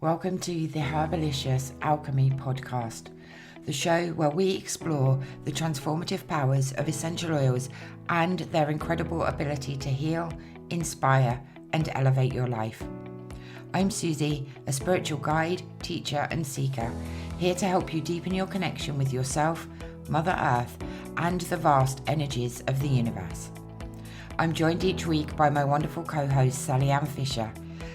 Welcome to the Herbalicious Alchemy podcast, the show where we explore the transformative powers of essential oils and their incredible ability to heal, inspire, and elevate your life. I'm Suzi, a spiritual guide, teacher, and seeker, here to help you deepen your connection with yourself, Mother Earth, and the vast energies of the universe. I'm joined each week by my wonderful co-host, Sally-Anne Fisher.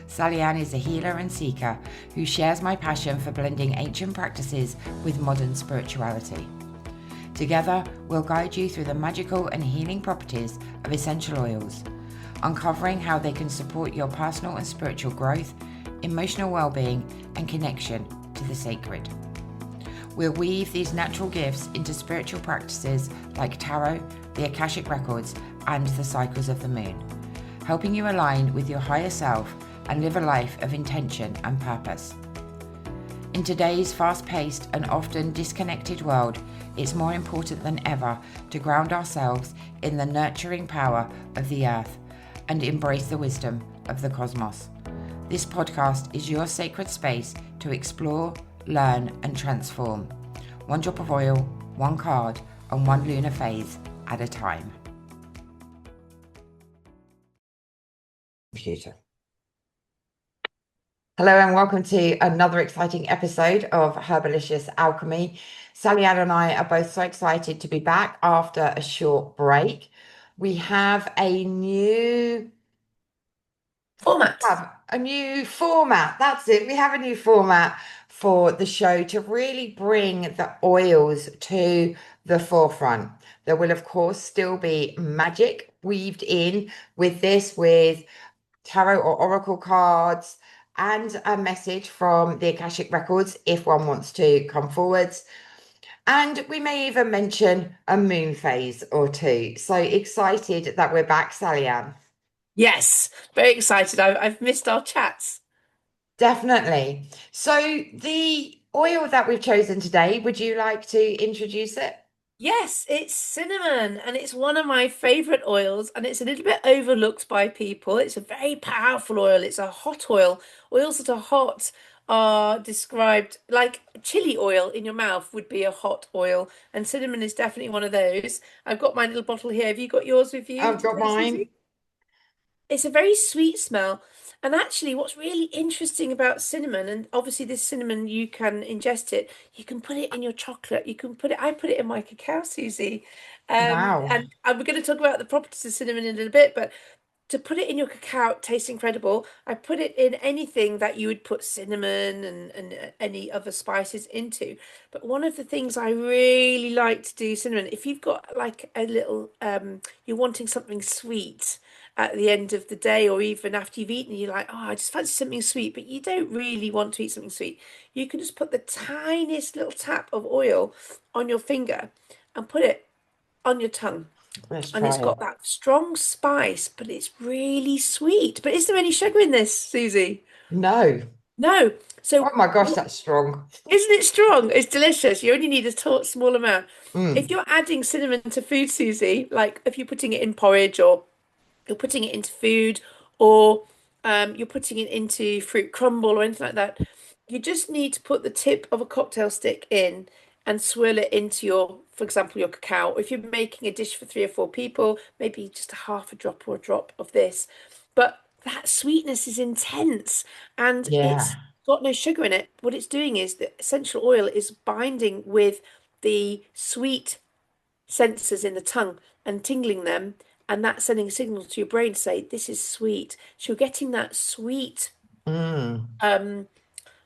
Sally-Anne is a healer and seeker who shares my passion for blending ancient practices with modern spirituality. Together, we'll guide you through the magical and healing properties of essential oils, uncovering how they can support your personal and spiritual growth, emotional well-being, and connection to the sacred. We'll weave these natural gifts into spiritual practices like tarot, the Akashic records, and the cycles of the moon, helping you align with your higher self and live a life of intention and purpose. In today's fast-paced and often disconnected world, it's more important than ever to ground ourselves in the nurturing power of the earth and embrace the wisdom of the cosmos. This podcast is your sacred space to explore, learn, and transform. One drop of oil, one card, and one lunar phase at a time. Computer. Hello and welcome to another exciting episode of Herbalicious Alchemy. Sally-Anne and I are both so excited to be back after a short break. We have a new format. That's it. We have a new format for the show to really bring the oils to the forefront. There will, of course, still be magic weaved in with this, with tarot or oracle cards, and a message from the Akashic records if one wants to come forwards. And we may even mention a moon phase or two. So excited that we're back, Sally-Anne. Yes, very excited. I've missed our chats. Definitely. So the oil that we've chosen today, would you like to introduce it? Yes, it's cinnamon, and it's one of my favorite oils, and it's a little bit overlooked by people. It's a very powerful oil. It's a hot oil. Oils that are hot are described like chili oil in your mouth would be a hot oil, and cinnamon is definitely one of those. I've got my little bottle here. Have you got yours with you I've got today, mine. Susie? It's a very sweet smell. And actually, what's really interesting about cinnamon, and obviously this cinnamon, you can ingest it. You can put it in your chocolate. You can put it, I put it in my cacao, Susie. Wow. And we're going to talk about the properties of cinnamon in a little bit, but to put it in your cacao, it tastes incredible. I put it in anything that you would put cinnamon and any other spices into. But one of the things I really like to do cinnamon, if you've got like a little, you're wanting something sweet at the end of the day, or even after you've eaten, you're like, oh, I just fancy something sweet, but you don't really want to eat something sweet. You can just put the tiniest little tap of oil on your finger and put it on your tongue. Let's And try it's it. got that strong spice, but it's really sweet. But is there any sugar in this, Susie? No. No. Oh So my gosh, that's strong. isn't it strong? It's delicious. You only need a small amount. If Mm. you're adding cinnamon to food, Susie, like if you're putting it in porridge, or you're putting it into food, or you're putting it into fruit crumble or anything like that, you just need to put the tip of a cocktail stick in and swirl it into your, for example, your cacao. Or if you're making a dish for 3 or 4 people, maybe just a half a drop or a drop of this. But that sweetness is intense, and it's Yeah. got no sugar in it. What it's doing is the essential oil is binding with the sweet sensors in the tongue and tingling them, and that's sending a signal to your brain to say this is sweet. So you're getting Mm. um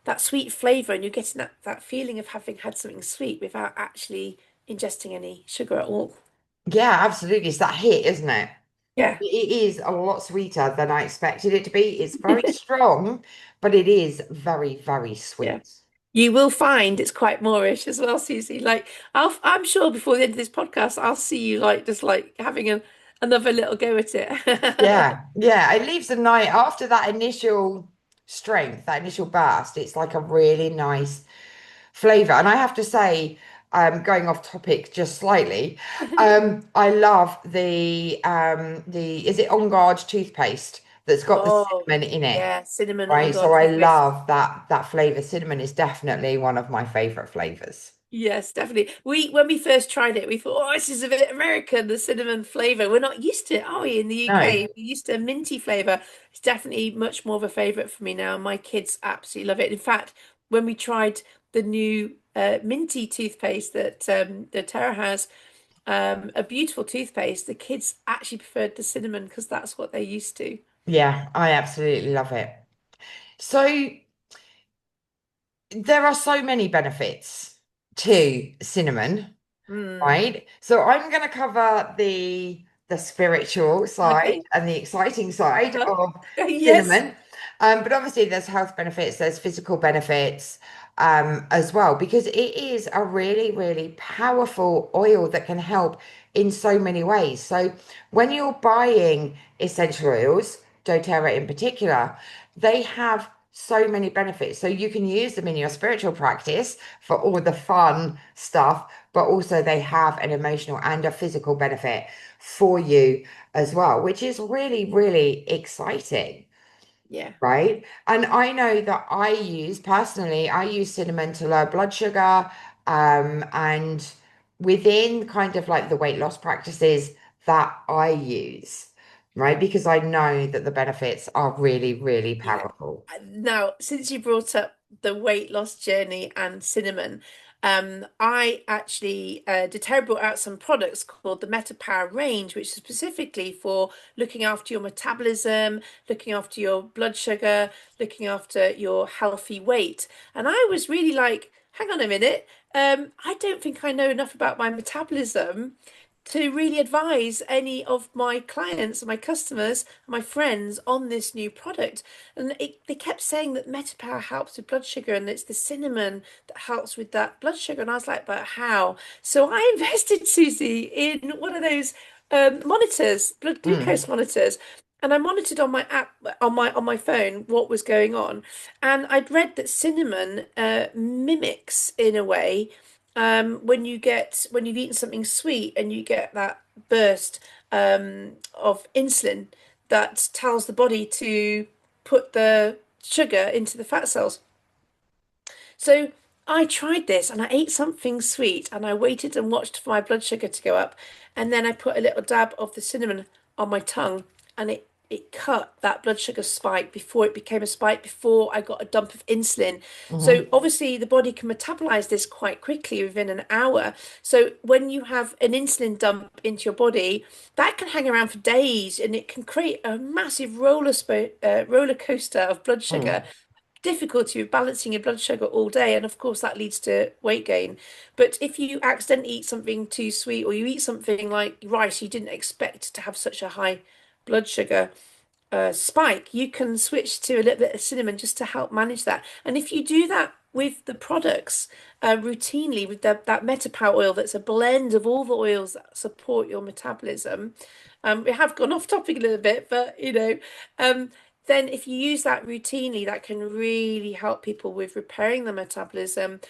that sweet flavor, and you're getting that feeling of having had something sweet without actually ingesting any sugar at all. Yeah, absolutely. It's that hit, isn't it? Yeah. It is a lot sweeter than I expected it to be. It's very strong, but it is very, very Yeah. sweet. You will find it's quite Moorish as well, Susie. Like I'm sure before the end of this podcast, I'll see you like just like having another little go at it. Yeah, yeah. It leaves a night after that initial strength, that initial burst. It's like a really nice flavor. And I have to say, going off topic just slightly, I love the is it On Guard toothpaste that's got the Oh, cinnamon in it, yeah, cinnamon on right? your So I toothpaste. love that flavor. Cinnamon is definitely one of my favorite flavors. Yes, definitely. When we first tried it, we thought, oh, this is a bit American, the cinnamon flavor. We're not used to it, are we, in the No. UK? We're used to a minty flavor. It's definitely much more of a favorite for me now. My kids absolutely love it. In fact, when we tried the new minty toothpaste that Terra has, a beautiful toothpaste, the kids actually preferred the cinnamon because that's what they're used to. Yeah, I absolutely love it. So there are so many benefits to cinnamon, Mm, right? So I'm going to cover the spiritual side okay. and the exciting side Uh-huh. of Yes. cinnamon. But obviously there's health benefits, there's physical benefits as well, because it is a really, really powerful oil that can help in so many ways. So when you're buying essential oils, doTERRA in particular, they have so many benefits. So you can use them in your spiritual practice for all the fun stuff, but also they have an emotional and a physical benefit for you as well, which is really, really exciting, Yeah. right? And I know that I use cinnamon to lower blood sugar, and within kind of like the weight loss practices that I use, right? Because I know that the benefits are really, really Yeah. powerful. Now, since you brought up the weight loss journey and cinnamon, I actually Deterra brought out some products called the Meta Power range, which is specifically for looking after your metabolism, looking after your blood sugar, looking after your healthy weight. And I was really like, hang on a minute, I don't think I know enough about my metabolism to really advise any of my clients, my customers, my friends on this new product. And they kept saying that MetaPower helps with blood sugar and it's the cinnamon that helps with that blood sugar. And I was like, but how? So I invested, Susie, in one of those monitors, blood glucose Mm, monitors. And I monitored on my app on my phone what was going on. And I'd read that cinnamon mimics in a way when you've eaten something sweet and you get that burst of insulin that tells the body to put the sugar into the fat cells. So I tried this and I ate something sweet and I waited and watched for my blood sugar to go up. And then I put a little dab of the cinnamon on my tongue and it cut that blood sugar spike before it became a spike, before I got a dump of insulin. So hmm obviously the body can metabolize this quite quickly within an hour. So when you have an insulin dump into your body, that can hang around for days and it can create a massive roller coaster of blood sugar, mm, difficulty with balancing your blood sugar all day, and of course that leads to weight gain. But if you accidentally eat something too sweet or you eat something like rice you didn't expect to have such a high blood sugar spike, you can switch to a little bit of cinnamon just to help manage that. And if you do that with the products routinely, with that MetaPower oil, that's a blend of all the oils that support your metabolism. We have gone off topic a little bit, but um, then if you use that routinely, that can really help people with repairing their metabolism,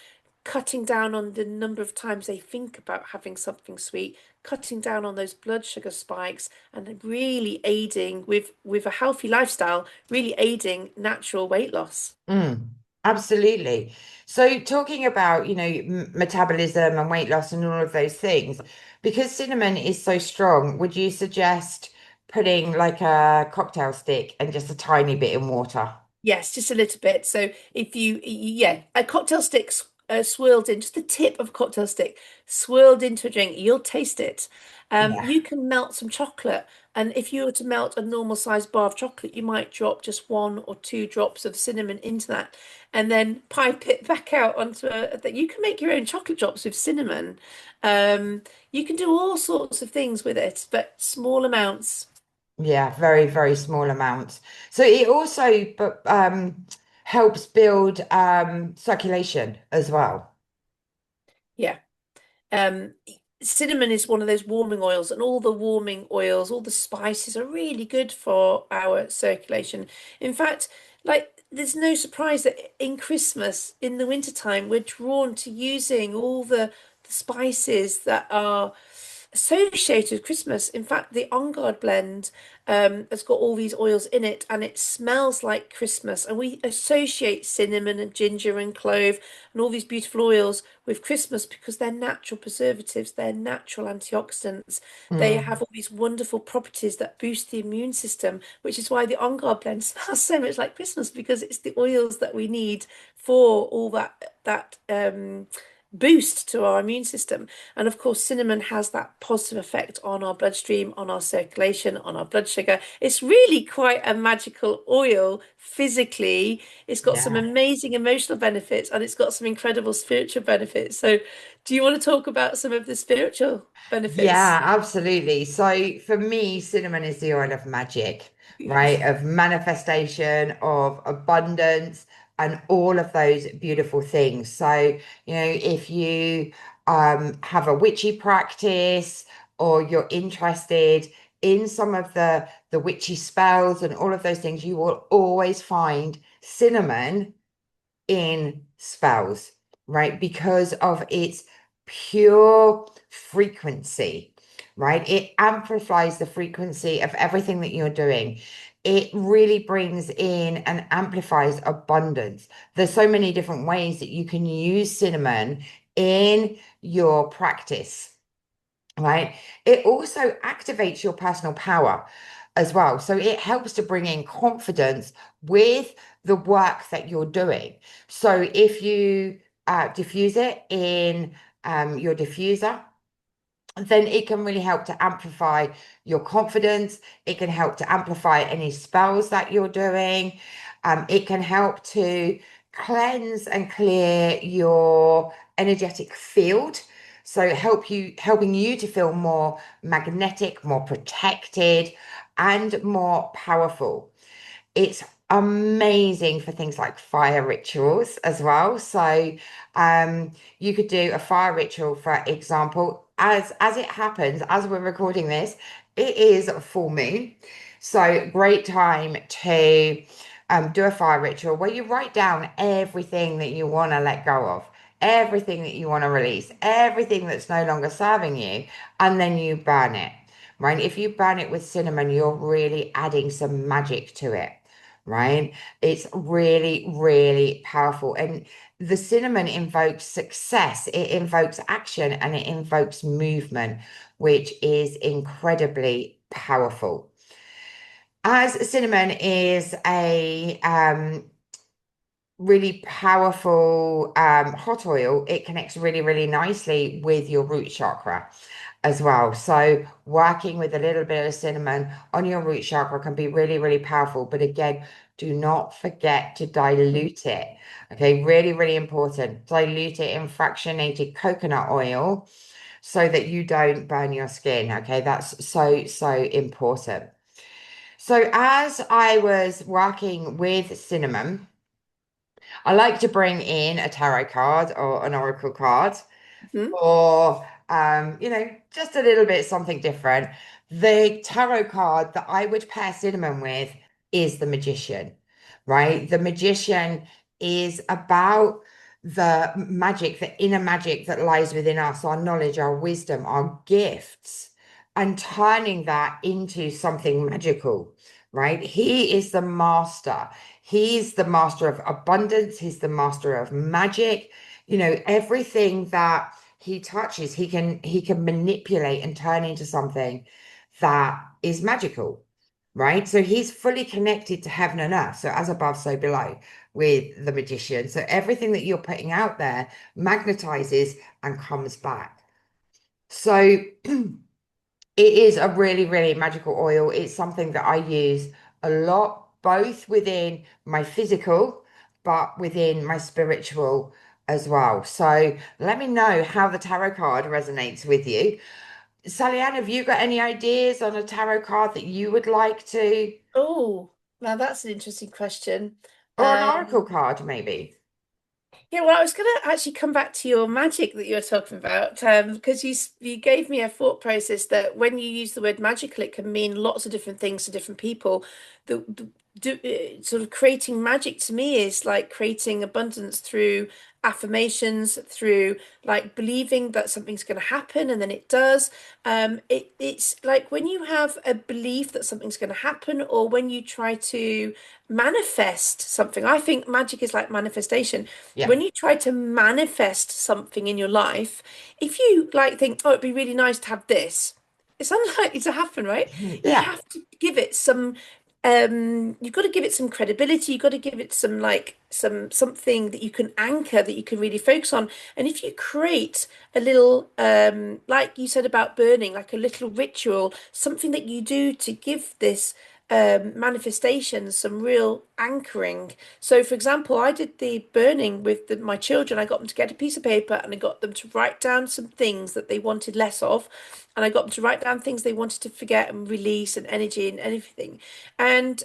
cutting down on the number of times they think about having something sweet, cutting down on those blood sugar spikes, and really aiding with a healthy lifestyle, really aiding natural weight loss. mm, absolutely. So talking about, metabolism and weight loss and all of those things, because cinnamon is so strong, would you suggest putting like a cocktail stick and just a tiny bit in water? Yes, just a little bit. So if yeah, a cocktail stick swirled in, just the tip of a cocktail stick swirled into a drink, you'll taste it. Yeah. You can melt some chocolate, and if you were to melt a normal sized bar of chocolate, you might drop just 1 or 2 drops of cinnamon into that, and then pipe it back out onto that. You can make your own chocolate drops with cinnamon. Um, you can do all sorts of things with it, but small amounts. Yeah, very, very small amounts. So it also but helps build circulation as well. Yeah. Um, Cinnamon is one of those warming oils, and all the warming oils, all the spices are really good for our circulation. In fact, like there's no surprise that in Christmas, in the wintertime, we're drawn to using all the spices that are associated with Christmas. In fact, the On Guard blend has got all these oils in it, and it smells like Christmas. And we associate cinnamon and ginger and clove and all these beautiful oils with Christmas because they're natural preservatives, they're natural antioxidants. They Mm. have all these wonderful properties that boost the immune system, which is why the On Guard blend smells so much like Christmas because it's the oils that we need for all that boost to our immune system. And of course, cinnamon has that positive effect on our bloodstream, on our circulation, on our blood sugar. It's really quite a magical oil physically. It's got some Yeah. amazing emotional benefits and it's got some incredible spiritual benefits. So, do you want to talk about some of the spiritual benefits? Yeah, absolutely. So for me, cinnamon is the oil of magic, right? Yes. Of manifestation, of abundance, and all of those beautiful things. So, if you have a witchy practice or you're interested in some of the witchy spells and all of those things, you will always find cinnamon in spells, right? Because of its pure frequency, right? It amplifies the frequency of everything that you're doing. It really brings in and amplifies abundance. There's so many different ways that you can use cinnamon in your practice, right? It also activates your personal power as well. So it helps to bring in confidence with the work that you're doing. So if you diffuse it in your diffuser, then it can really help to amplify your confidence. It can help to amplify any spells that you're doing. It can help to cleanse and clear your energetic field. So helping you to feel more magnetic, more protected, and more powerful. It's amazing for things like fire rituals as well. So you could do a fire ritual, for example, as it happens, as we're recording this, it is a full moon. So great time to do a fire ritual where you write down everything that you want to let go of, everything that you want to release, everything that's no longer serving you, and then you burn it. Right? If you burn it with cinnamon, you're really adding some magic to it, right? It's really, really powerful. And the cinnamon invokes success, it invokes action, and it invokes movement, which is incredibly powerful. As cinnamon is a really powerful hot oil, it connects really, really nicely with your root chakra as well. So working with a little bit of cinnamon on your root chakra can be really, really powerful. But again, do not forget to dilute it. Okay, really, really important. Dilute it in fractionated coconut oil so that you don't burn your skin. Okay, that's so, so important. So as I was working with cinnamon, I like to bring in a tarot card or an oracle card Mhm. or just a little bit something different. The tarot card that I would pair cinnamon with is the magician, right? The magician is about the magic, the inner magic that lies within us, our knowledge, our wisdom, our gifts, and turning that into something magical, right? He is the master. He's the master of abundance. He's the master of magic. Everything that he touches, he can manipulate and turn into something that is magical, right? So he's fully connected to heaven and earth. So as above, so below with the magician. So everything that you're putting out there magnetizes and comes back. So it is a really, really magical oil. It's something that I use a lot, both within my physical, but within my spiritual as well. So let me know how the tarot card resonates with you. Sally-Anne, have you got any ideas on a tarot card that you would like to, Oh, now that's an interesting question. or an oracle Um, card maybe? Yeah, well, I was going to actually come back to your magic that you were talking about, because you gave me a thought process that when you use the word magical, it can mean lots of different things to different people. The sort of creating magic to me is like creating abundance through affirmations, through like believing that something's going to happen and then it does. It's like when you have a belief that something's going to happen, or when you try to manifest something. I think magic is like manifestation. Yeah. When you try to manifest something in your life, if you like think, oh, it'd be really nice to have this, it's unlikely to happen, right? You Yeah. have to give it some you've got to give it some credibility. You've got to give it some like something that you can anchor, that you can really focus on. And if you create a little like you said about burning, like a little ritual, something that you do to give this manifestation some real anchoring. So for example, I did the burning with my children. I got them to get a piece of paper and I got them to write down some things that they wanted less of, and I got them to write down things they wanted to forget and release, and energy and everything. And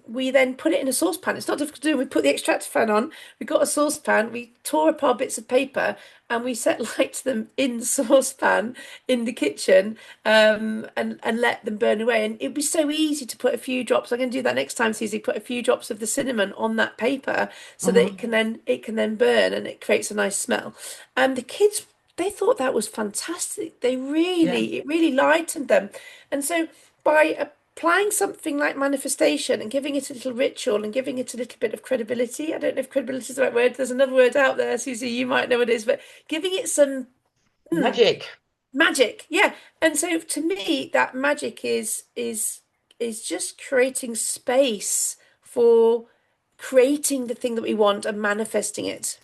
we then put it in a saucepan. It's not difficult to do. We put the extractor fan on. We got a saucepan. We tore apart bits of paper and we set light to them in the saucepan in the kitchen, and let them burn away. And it'd be so easy to put a few drops. I'm going to do that next time, Susie. Put a few drops of the cinnamon on that paper so that Mhm. it can then burn and it creates a nice smell. And the kids, they thought that was fantastic. Yeah. It really lightened them. And so by applying something like manifestation and giving it a little ritual and giving it a little bit of credibility. I don't know if credibility is the right word. There's another word out there, Susie, you might know what it is, but giving it some Magic. magic. Yeah. And so to me, that magic is just creating space for creating the thing that we want and manifesting it.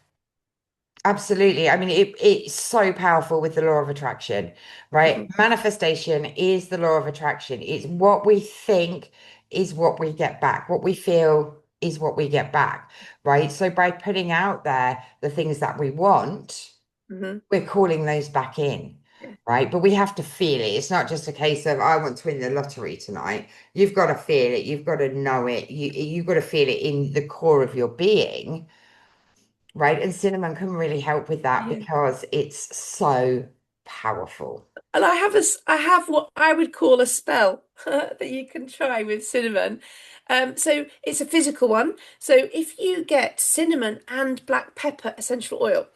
Absolutely. I mean, it's so powerful with the law of attraction, right? Mhm. Manifestation is the law of attraction. It's what we think is what we get back. What we feel is what we get back, right? So by putting out there the things that we want, Mhm. we're calling those back in, Yeah. right? But we have to feel it. It's not just a case of I want to win the lottery tonight. You've got to feel it. You've got to know it. You've got to feel it in the core of your being, right? And cinnamon can really help with that Yeah. because it's so powerful. And I have what I would call a spell that you can try with cinnamon. So it's a physical one. So if you get cinnamon and black pepper essential oil,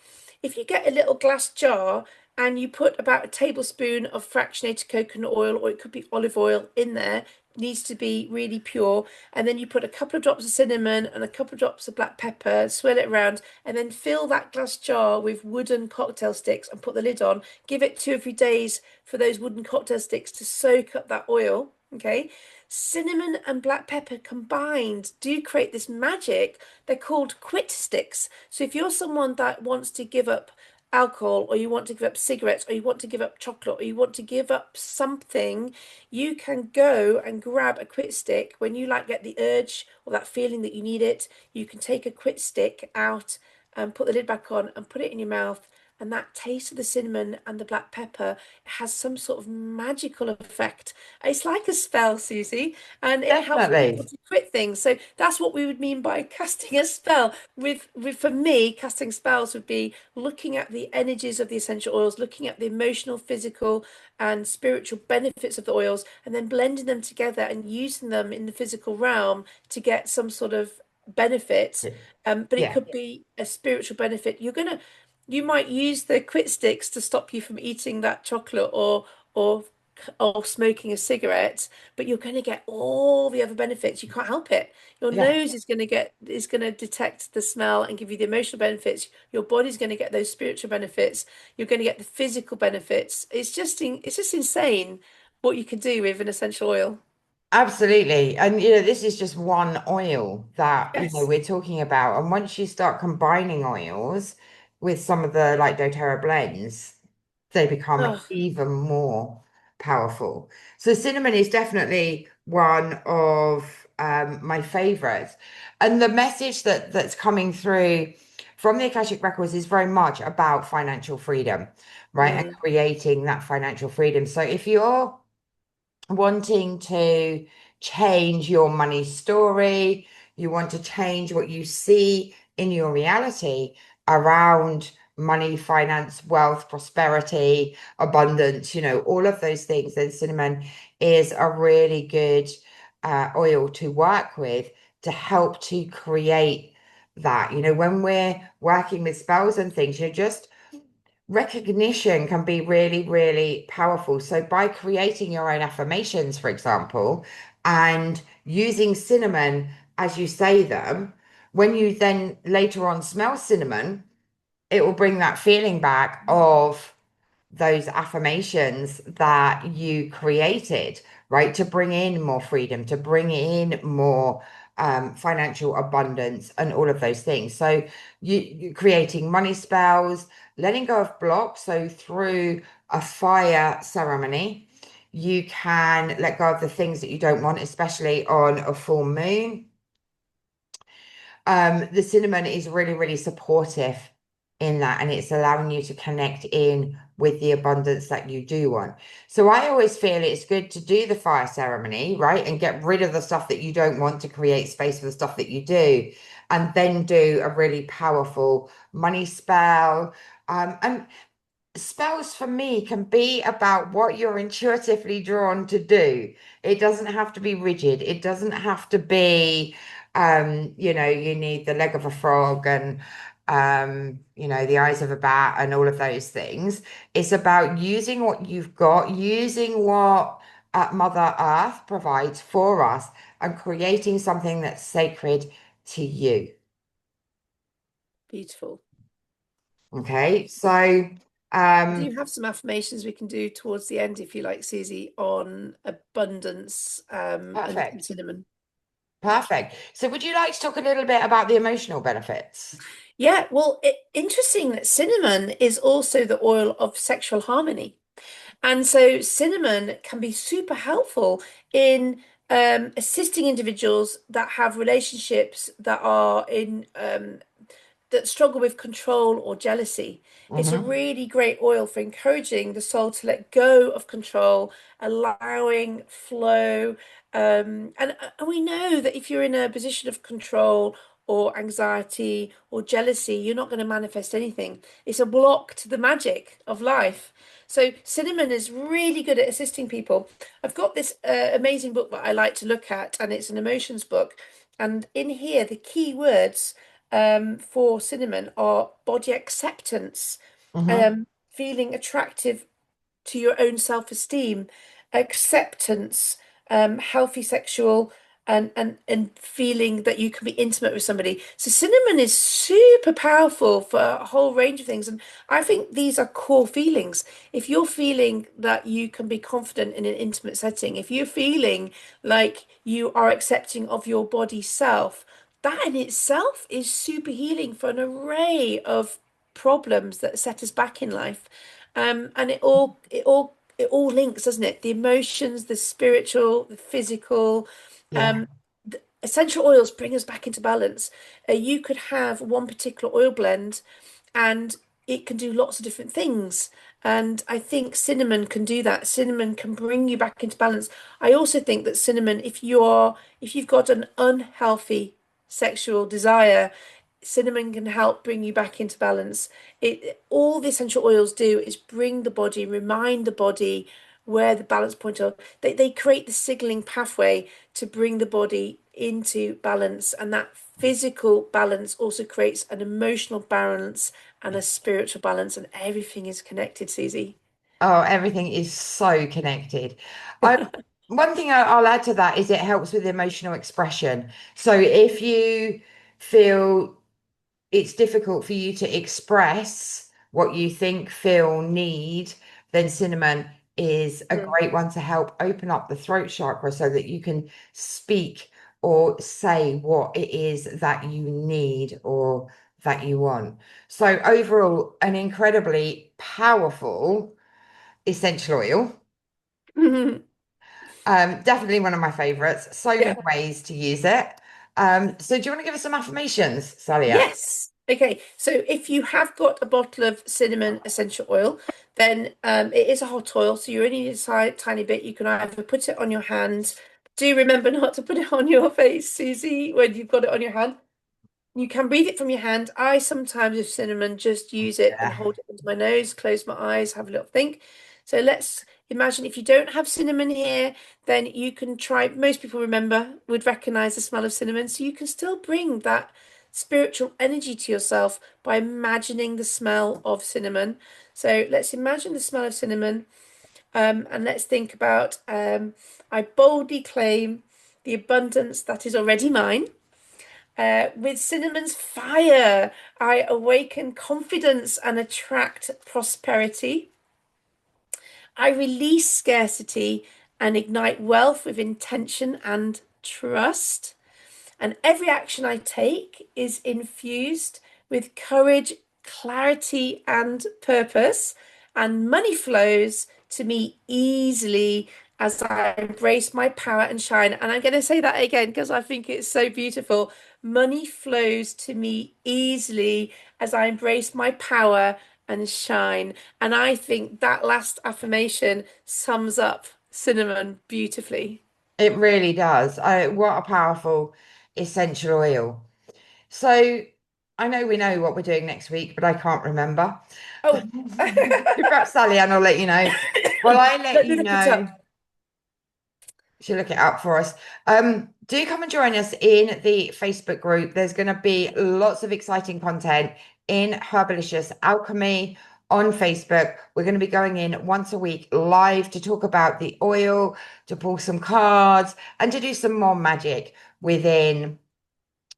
if you get a little glass jar and you put about a tablespoon of fractionated coconut oil, or it could be olive oil in there, needs to be really pure. And then you put a couple of drops of cinnamon and a couple of drops of black pepper, swirl it around, and then fill that glass jar with wooden cocktail sticks and put the lid on. Give it 2 or 3 days for those wooden cocktail sticks to soak up that oil. Okay. Cinnamon and black pepper combined do create this magic. They're called quit sticks. So if you're someone that wants to give up alcohol, or you want to give up cigarettes, or you want to give up chocolate, or you want to give up something, you can go and grab a quit stick when you like get the urge or that feeling that you need it. You can take a quit stick out and put the lid back on and put it in your mouth, and that taste of the cinnamon and the black pepper has some sort of magical effect. It's like a spell, Susie, and it helps people Definitely. to quit things. So that's what we would mean by casting a spell. With for me, casting spells would be looking at the energies of the essential oils, looking at the emotional, physical, and spiritual benefits of the oils, and then blending them together and using them in the physical realm to get some sort of benefit. But it Yeah. could be a spiritual benefit. You might use the quit sticks to stop you from eating that chocolate, or or smoking a cigarette, but you're going to get all the other benefits. You can't help it. Your Yeah. nose is going to detect the smell and give you the emotional benefits. Your body's going to get those spiritual benefits. You're going to get the physical benefits. It's just insane what you can do with an essential oil. Absolutely. And this is just one oil that, Yes. we're talking about. And once you start combining oils with some of the like doTERRA blends, they become Oh, even more powerful. So cinnamon is definitely one of my favorites. And the message that's coming through from the Akashic Records is very much about financial freedom, right? And mm, creating that financial freedom. So if you're wanting to change your money story, you want to change what you see in your reality around money, finance, wealth, prosperity, abundance, all of those things, then cinnamon is a really good oil to work with to help to create that. When we're working with spells and things, just recognition can be really, really powerful. So by creating your own affirmations, for example, and using cinnamon as you say them, when you then later on smell cinnamon, it will bring that feeling back of those affirmations that you created, right? To bring in more freedom, to bring in more financial abundance and all of those things. So you creating money spells, letting go of blocks. So through a fire ceremony, you can let go of the things that you don't want, especially on a full moon. The cinnamon is really, really supportive in that, and it's allowing you to connect in with the abundance that you do want. So I always feel it's good to do the fire ceremony, right? And get rid of the stuff that you don't want to create space for the stuff that you do, and then do a really powerful money spell. And spells for me can be about what you're intuitively drawn to do. It doesn't have to be rigid. It doesn't have to be, you need the leg of a frog and, the eyes of a bat and all of those things. It's about using what you've got, using what Mother Earth provides for us, and creating something that's sacred to you. Beautiful. Okay, so I do um, have some affirmations we can do towards the end if you like, Susie, on abundance and perfect. cinnamon. Perfect. So, would you like to talk a little bit about the emotional benefits? Yeah, well, interesting that cinnamon is also the oil of sexual harmony. And so cinnamon can be super helpful in assisting individuals that have relationships that are in that struggle with control or jealousy. It's a Hmm. really great oil for encouraging the soul to let go of control, allowing flow. And we know that if you're in a position of control or anxiety or jealousy, you're not going to manifest anything. It's a block to the magic of life. So cinnamon is really good at assisting people. I've got this amazing book that I like to look at, and it's an emotions book. And in here, the key words for cinnamon are body acceptance, Hmm. feeling attractive to your own self-esteem, acceptance, healthy sexual and feeling that you can be intimate with somebody. So cinnamon is super powerful for a whole range of things. And I think these are core feelings. If you're feeling that you can be confident in an intimate setting, if you're feeling like you are accepting of your body self, that in itself is super healing for an array of problems that set us back in life. And it all links, doesn't it? The emotions, the spiritual, the physical. Yeah. The essential oils bring us back into balance. You could have one particular oil blend, and it can do lots of different things. And I think cinnamon can do that. Cinnamon can bring you back into balance. I also think that cinnamon, if you've got an unhealthy sexual desire, cinnamon can help bring you back into balance. It all the essential oils do is bring the body, remind the body where the balance point are. They create the signaling pathway to bring the body into balance, and that physical balance also creates an emotional balance and a spiritual balance, and everything is connected, Susie. Oh, everything is so connected. I One thing I'll add to that is it helps with emotional expression. So if you feel it's difficult for you to express what you think, feel, need, then cinnamon is a Mm. great one to help open up the throat chakra so that you can speak or say what it is that you need or that you want. So, overall, an incredibly powerful essential oil. Definitely one of my favorites. So many Yeah. ways to use it. So, do you want to give us some affirmations, Sally? Yes. Okay. So if you have got a bottle of cinnamon essential oil, then it is a hot oil. So you only need a tiny bit. You can either put it on your hands. Do remember not to put it on your face, Susie, when you've got it on your hand. You can breathe it from your hand. I sometimes with cinnamon just use it and Yeah. hold it into my nose, close my eyes, have a little think. So let's Imagine if you don't have cinnamon here, then you can try, most people would recognize the smell of cinnamon. So you can still bring that spiritual energy to yourself by imagining the smell of cinnamon. So let's imagine the smell of cinnamon. And let's think about I boldly claim the abundance that is already mine. With cinnamon's fire, I awaken confidence and attract prosperity. I release scarcity and ignite wealth with intention and trust. And every action I take is infused with courage, clarity, and purpose. And money flows to me easily as I embrace my power and shine. And I'm going to say that again because I think it's so beautiful. Money flows to me easily as I embrace my power and shine. And I think that last affirmation sums up cinnamon beautifully. It really does. What a powerful essential oil. So I know we know what we're doing next week, but I can't remember. Oh, Perhaps Sally-Anne will let you know. Well, I let let me you look it up. know. She'll look it up for us. Do come and join us in the Facebook group. There's going to be lots of exciting content in Herbalicious Alchemy on Facebook. We're going to be going in once a week live to talk about the oil, to pull some cards, and to do some more magic within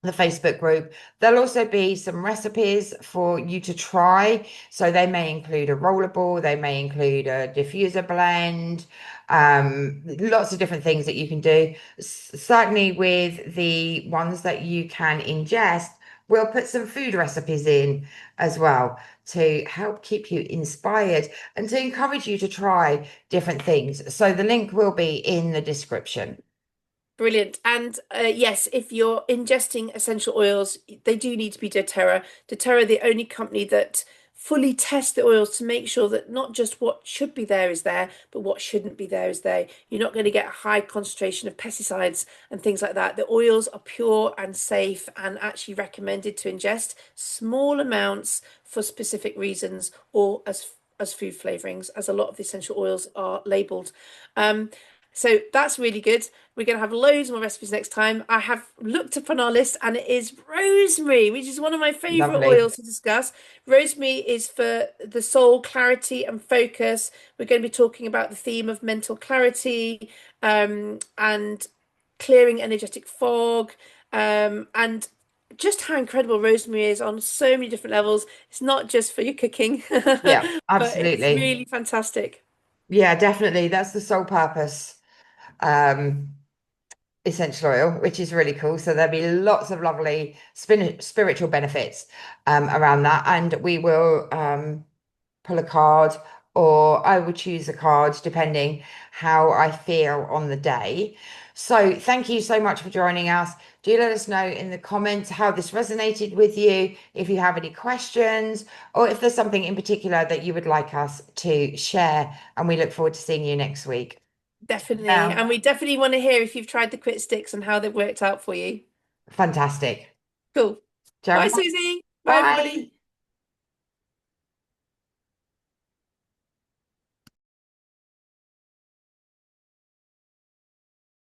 the Facebook group. There'll also be some recipes for you to try. So they may include a rollerball, they may include a diffuser blend, lots of different things that you can do. Certainly with the ones that you can ingest, we'll put some food recipes in as well to help keep you inspired and to encourage you to try different things. So the link will be in the description. Brilliant. And yes, if you're ingesting essential oils, they do need to be doTERRA. doTERRA, the only company that fully test the oils to make sure that not just what should be there is there, but what shouldn't be there is there. You're not going to get a high concentration of pesticides and things like that. The oils are pure and safe and actually recommended to ingest small amounts for specific reasons or as food flavorings, as a lot of the essential oils are labeled. So that's really good. We're going to have loads more recipes next time. I have looked up on our list and it is rosemary, which is one of my favorite Lovely. oils to discuss. Rosemary is for the soul clarity and focus. We're going to be talking about the theme of mental clarity and clearing energetic fog and just how incredible rosemary is on so many different levels. It's not just for your cooking, Yeah, but it's absolutely. really fantastic. Yeah, definitely. That's the sole purpose. Um, Essential oil, which is really cool. So there'll be lots of lovely spiritual benefits around that. And we will pull a card, or I will choose a card depending how I feel on the day. So thank you so much for joining us. Do let us know in the comments how this resonated with you, if you have any questions, or if there's something in particular that you would like us to share. And we look forward to seeing you next week. Definitely. Now, And we definitely want to hear if you've tried the quit sticks and how they've worked out for you. fantastic. Cool. Ciao, Bye, everyone. Susie. Bye, everybody. Bye.